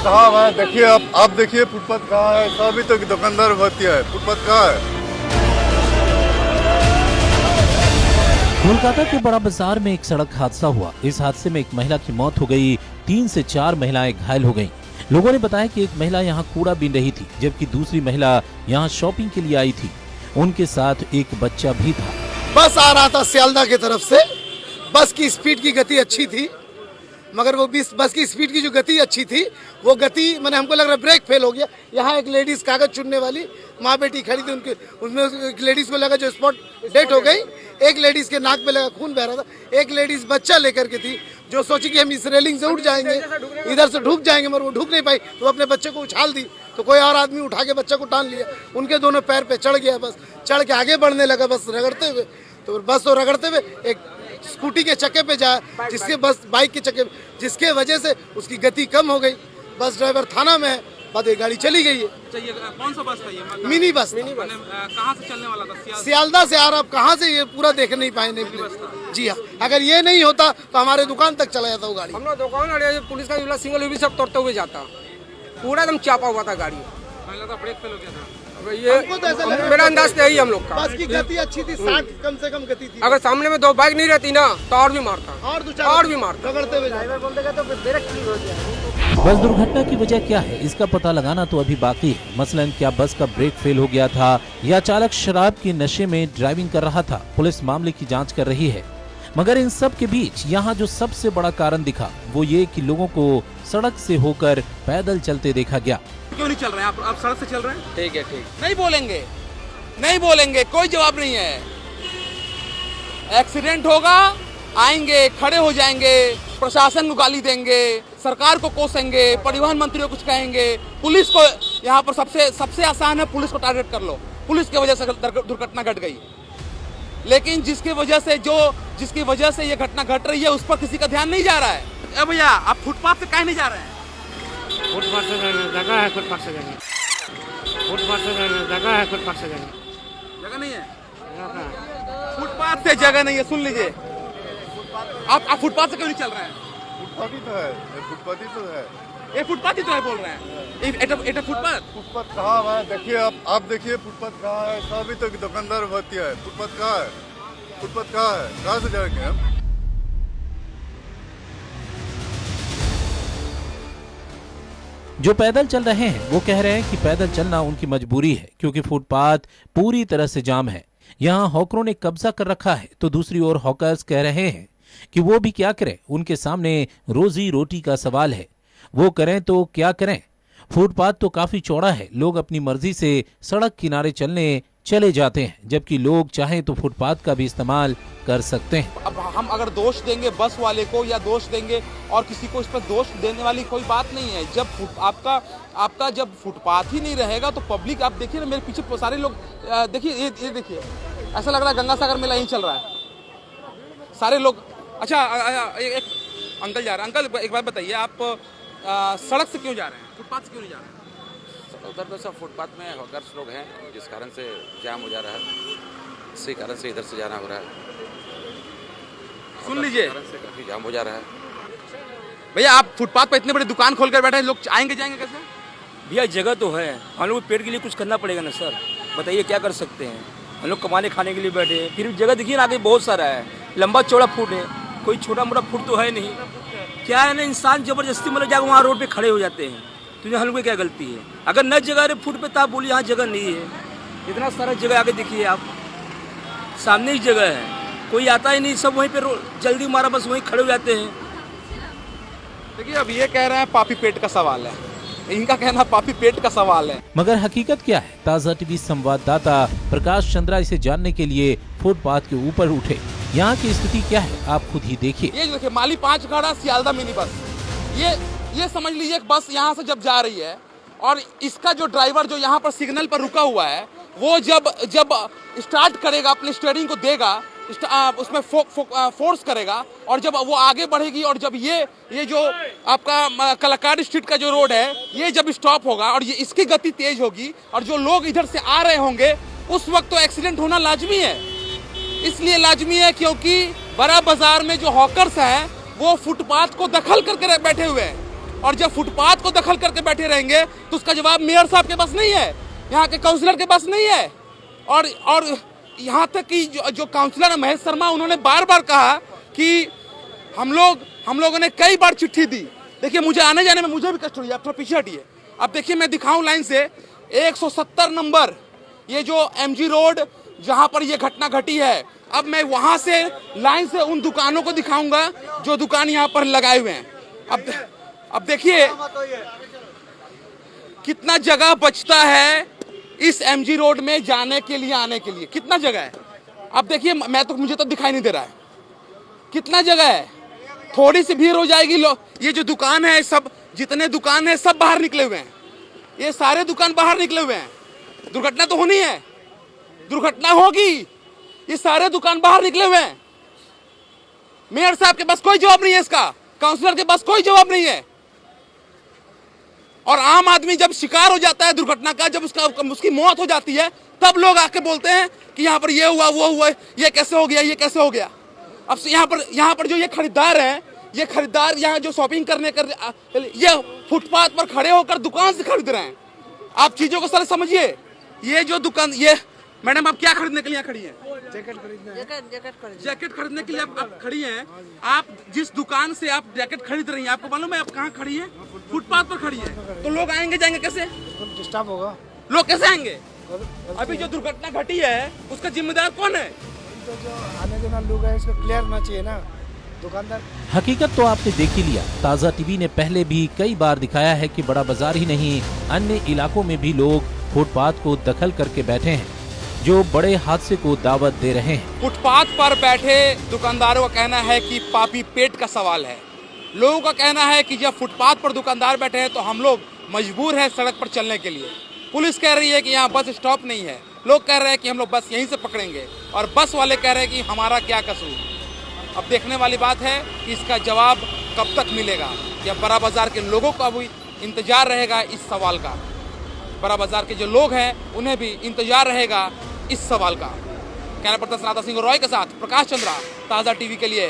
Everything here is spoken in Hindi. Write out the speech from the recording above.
कहाँ है? देखिए आप देखिए फुटपाथ कहाँ है? अभी तक दुकानदार भर्ती है, फुटपाथ कहाँ है? कोलकाता के बड़ा बाजार में एक सड़क हादसा हुआ। इस हादसे में एक महिला की मौत हो गई, 3 से 4 महिलाएं घायल हो गईं। लोगों ने बताया कि एक महिला यहां कूड़ा बीन रही थी, जबकि दूसरी महिला यहां शॉपिंग के लिए आई थी। उनके साथ एक बच्चा भी था। बस आ रहा था सियालदह की तरफ से। बस की स्पीड की गति अच्छी थी, मगर वो बस की स्पीड की जो गति अच्छी थी, वो गति मैंने हमको लग रहा है ब्रेक फेल हो गया। यहाँ एक लेडीज कागज चुनने वाली माँ बेटी खड़ी थी, उनके उसमें एक लेडीज को लगा जो स्पॉट डेट हो गई, एक लेडीज के नाक में लगा खून बह रहा था, एक लेडीज बच्चा लेकर के थी जो सोची कि हम इस रेलिंग से उठ जाएंगे, इधर से ढूक जाएंगे, मगर वो ढूक नहीं पाई तो अपने बच्चे को उछाल दी, तो कोई और आदमी उठा के बच्चे को टान लिया, उनके दोनों पैर पे चढ़ गया, बस चढ़ के आगे बढ़ने लगा बस रगड़ते हुए। तो बस तो रगड़ते हुए एक स्कूटी के चक्के पे जाया, जिसके बस बाइक के चक्के, जिसके वजह से उसकी गति कम हो गई। बस ड्राइवर थाना में है, बाद ये गाड़ी चली गई है। ये कौन सा बस था? ये मिनी बस। कहाँ से चलने वाला था? सियालदह से आ रहा, अब कहाँ से ये पूरा देख नहीं पाए नहीं। जी हाँ, अगर ये नहीं होता तो हमारे दुकान तक चला जाता वो गाड़ी। हम लोग दुकान पुलिस का सिंगल भी सब तोड़ते हुए जाता, पूरा एकदम चापा हुआ था गाड़ी। ब्रेक फेल हो गया था। ये मेरा अंदाज तो यही हम लोग का। बस की गति अच्छी थी, 60 कम से कम गति थी। अगर सामने में 2 बाइक नहीं रहती ना तो और भी मारता, और भी मारता, रगड़ते हुए। बस दुर्घटना की वजह क्या है, इसका पता लगाना तो अभी बाकी है। मसलन क्या बस का ब्रेक फेल हो गया था या चालक शराब के नशे में ड्राइविंग कर रहा था। पुलिस मामले की जांच कर रही है। मगर इन सब के बीच यहाँ जो सबसे बड़ा कारण दिखा वो ये कि लोगों को सड़क से होकर पैदल चलते देखा गया। क्यों नहीं चल रहे हैं आप सड़क से चल रहे हैं? ठीक है, ठीक। नहीं बोलेंगे, कोई जवाब नहीं है। एक्सीडेंट होगा, आएंगे, खड़े हो जाएंगे, प्रशासन को गाली देंगे, सरकार को कोसेंगे, परिवहन मंत्री को कुछ कहेंगे, पुलिस को। यहाँ पर सबसे आसान है पुलिस को टारगेट कर लो। पुलिस की वजह से दुर्घटना घट गई, लेकिन जिसकी वजह से ये घटना घट रही है उस पर किसी का ध्यान नहीं जा रहा है। भैया आप फुटपाथ से काहे नहीं जा रहे हैं? फुटपाथ से जगह है, फुटपाथ से जाएंगे। फुटपाथ से जगह है, फुटपाथ से जाएंगे। जगह नहीं है, फुटपाथ से जगह नहीं है। सुन लीजिए, आप फुटपाथ से क्यों नहीं चल रहे हैं? फुटपाथ ही तो है, फुटपाथ ही तो है। ये फुटपाथ ही तो है बोल रहे हैं। एटा फुटपाथ कहाँ है? देखिए आप देखिए फुटपाथ कहाँ है? अभी तक दुकानदार भर्ती है, फुटपाथ कहाँ है? फुटपाथ कहाँ है? कहाँ से जाएंगे हम? जो पैदल चल रहे हैं वो कह रहे हैं कि पैदल चलना उनकी मजबूरी है, क्योंकि फुटपाथ पूरी तरह से जाम है। यहाँ हॉकरों ने कब्जा कर रखा है, तो दूसरी ओर हॉकर्स कह रहे हैं कि वो भी क्या करें, उनके सामने रोजी रोटी का सवाल है। वो करें तो क्या करें? फुटपाथ तो काफी चौड़ा है, लोग अपनी मर्जी से सड़क किनारे चले जाते हैं, जबकि लोग चाहें तो फुटपाथ का भी इस्तेमाल कर सकते हैं। अब हम अगर दोष देंगे बस वाले को या दोष देंगे और किसी को, इस पर दोष देने वाली कोई बात नहीं है। जब आपका जब फुटपाथ ही नहीं रहेगा तो पब्लिक, आप देखिए ना मेरे पीछे सारे लोग, देखिए ये देखिए, ऐसा लग रहा है गंगा सागर मेला ही चल रहा है। सारे लोग। अच्छा, एक अंकल जा रहे हैं। अंकल एक बात बताइए, आप सड़क से क्यों जा रहे हैं, फुटपाथ से क्यों नहीं जा रहे हैं? उधर तो सब फुटपाथ में हॉकर्स लोग हैं, जिस कारण से जाम हो जा रहा है, इसी कारण से इधर से जाना हो रहा है। सुन लीजिए, काफी जाम हो जा रहा है। भैया आप फुटपाथ पर इतने बड़े दुकान खोल कर बैठे हैं, लोग आएंगे जाएंगे कैसे? भैया जगह तो है, हम लोग पेट के लिए कुछ करना पड़ेगा ना सर। बताइए क्या कर सकते हैं, हम लोग कमाने खाने के लिए बैठे हैं। फिर जगह देखिए ना, आगे बहुत सारा है, लंबा चौड़ा फुट है, कोई छोटा मोटा फुट तो है नहीं। क्या है ना, इंसान जबरदस्ती मतलब जाकर वहाँ रोड पे खड़े हो जाते हैं, तो हम लोग की क्या गलती है? अगर न जगह रहे फुट पे तो आप बोलिए यहाँ जगह नहीं है। इतना सारा जगह आगे देखिए, आप सामने ही जगह है, कोई आता ही नहीं, सब वहीं पे जल्दी मारा बस वहीं खड़े हो जाते हैं। देखिए अब ये कह रहे हैं पापी पेट का सवाल है, इनका कहना पापी पेट का सवाल है। मगर हकीकत क्या है? ताज़ा टीवी संवाददाता प्रकाश चंद्रा इसे जानने के लिए फुटपाथ के ऊपर उठे। यहाँ की स्थिति क्या है आप खुद ही देखिए। ये देखिए, माली 5 गाड़ा सियालदह मिनी बस, ये समझ लीजिए एक बस यहाँ से जब जा रही है और इसका जो ड्राइवर जो यहाँ पर सिग्नल पर रुका हुआ है, वो जब स्टार्ट करेगा, अपने स्टीयरिंग को देगा, उसमें फोर्स करेगा, और जब वो आगे बढ़ेगी और जब ये जो आपका कलाकार स्ट्रीट का जो रोड है, ये जब स्टॉप होगा और ये इसकी गति तेज होगी और जो लोग इधर से आ रहे होंगे, उस वक्त तो एक्सीडेंट होना लाजमी है। इसलिए लाजमी है क्योंकि बड़ा बाजार में जो हॉकर्स हैं वो फुटपाथ को दखल करके बैठे हुए हैं। और जब फुटपाथ को दखल करके बैठे रहेंगे तो उसका जवाब मेयर साहब के पास नहीं है, यहाँ के काउंसलर के पास नहीं है। और यहाँ तक कि जो काउंसलर है महेश शर्मा, उन्होंने बार बार कहा कि हम लोगों ने कई बार चिट्ठी दी। देखिए मुझे आने जाने में मुझे भी कष्ट हुई, आप थोड़ा पीछे हटिए। अब देखिए मैं दिखाऊं लाइन से 170 नंबर, ये जो एमजी रोड जहां पर ये घटना घटी है। अब मैं वहां से लाइन से उन दुकानों को दिखाऊंगा जो दुकान यहां पर लगाए हुए हैं। अब देखिए कितना जगह बचता है इस एमजी रोड में जाने के लिए, आने के लिए कितना जगह है। अब देखिए मुझे तो दिखाई नहीं दे रहा है कितना जगह है। थोड़ी सी भीड़ हो जाएगी, ये जो दुकान है, सब जितने दुकान है सब बाहर निकले हुए हैं, ये सारे दुकान बाहर निकले हुए हैं। दुर्घटना तो होनी है, दुर्घटना होगी, ये सारे दुकान बाहर निकले हुए हैं। मेयर साहब के पास कोई जवाब नहीं है इसका, काउंसलर के पास कोई जवाब नहीं है। और आम आदमी जब शिकार हो जाता है दुर्घटना का, जब उसकी मौत हो जाती है, तब लोग आके बोलते हैं कि यहाँ पर ये हुआ, वो हुआ, ये कैसे हो गया, ये कैसे हो गया। अब यहाँ पर जो ये खरीदार हैं, ये खरीदार यहाँ जो शॉपिंग करने ये फुटपाथ पर खड़े होकर दुकान से खरीद रहे हैं। आप चीजों को सर समझिए। ये जो दुकान, ये मैडम आप क्या खरीदने के लिए खड़ी हैं? जैकेट खरीदने के लिए आप खड़ी हैं। आप जिस दुकान से आप जैकेट खरीद रही हैं, आपको मालूम है आप कहाँ खड़ी हैं? फुटपाथ पर खड़ी हैं। तो लोग आएंगे जाएंगे कैसे? डिस्टर्ब होगा, लोग कैसे आएंगे? अभी जो दुर्घटना घटी है उसका जिम्मेदार कौन है? तो जो आने जाने लोग है इसमें क्लियर होना चाहिए ना दुकानदार। हकीकत तो आपने देख ही लिया। ताज़ा टीवी ने पहले भी कई बार दिखाया है कि बड़ा बाजार ही नहीं, अन्य इलाकों में भी लोग फुटपाथ को दखल करके बैठे हैं, जो बड़े हादसे को दावत दे रहे हैं। फुटपाथ पर बैठे दुकानदारों का कहना है कि पापी पेट का सवाल है। लोगों का कहना है कि जब फुटपाथ पर दुकानदार बैठे हैं तो हम लोग मजबूर हैं सड़क पर चलने के लिए। पुलिस कह रही है कि यहाँ बस स्टॉप नहीं है, लोग कह रहे हैं कि हम लोग बस यहीं से पकड़ेंगे, और बस वाले कह रहे हैं कि हमारा क्या कसूर। अब देखने वाली बात है कि इसका जवाब कब तक मिलेगा। या बड़ा बाजार के लोगों का भी इंतजार रहेगा इस सवाल का, बड़ा बाजार के जो लोग हैं उन्हें भी इंतजार रहेगा इस सवाल का। कैमरा पर्सन सनातन सिंह रॉय के साथ प्रकाश चंद्रा, ताज़ा टीवी के लिए।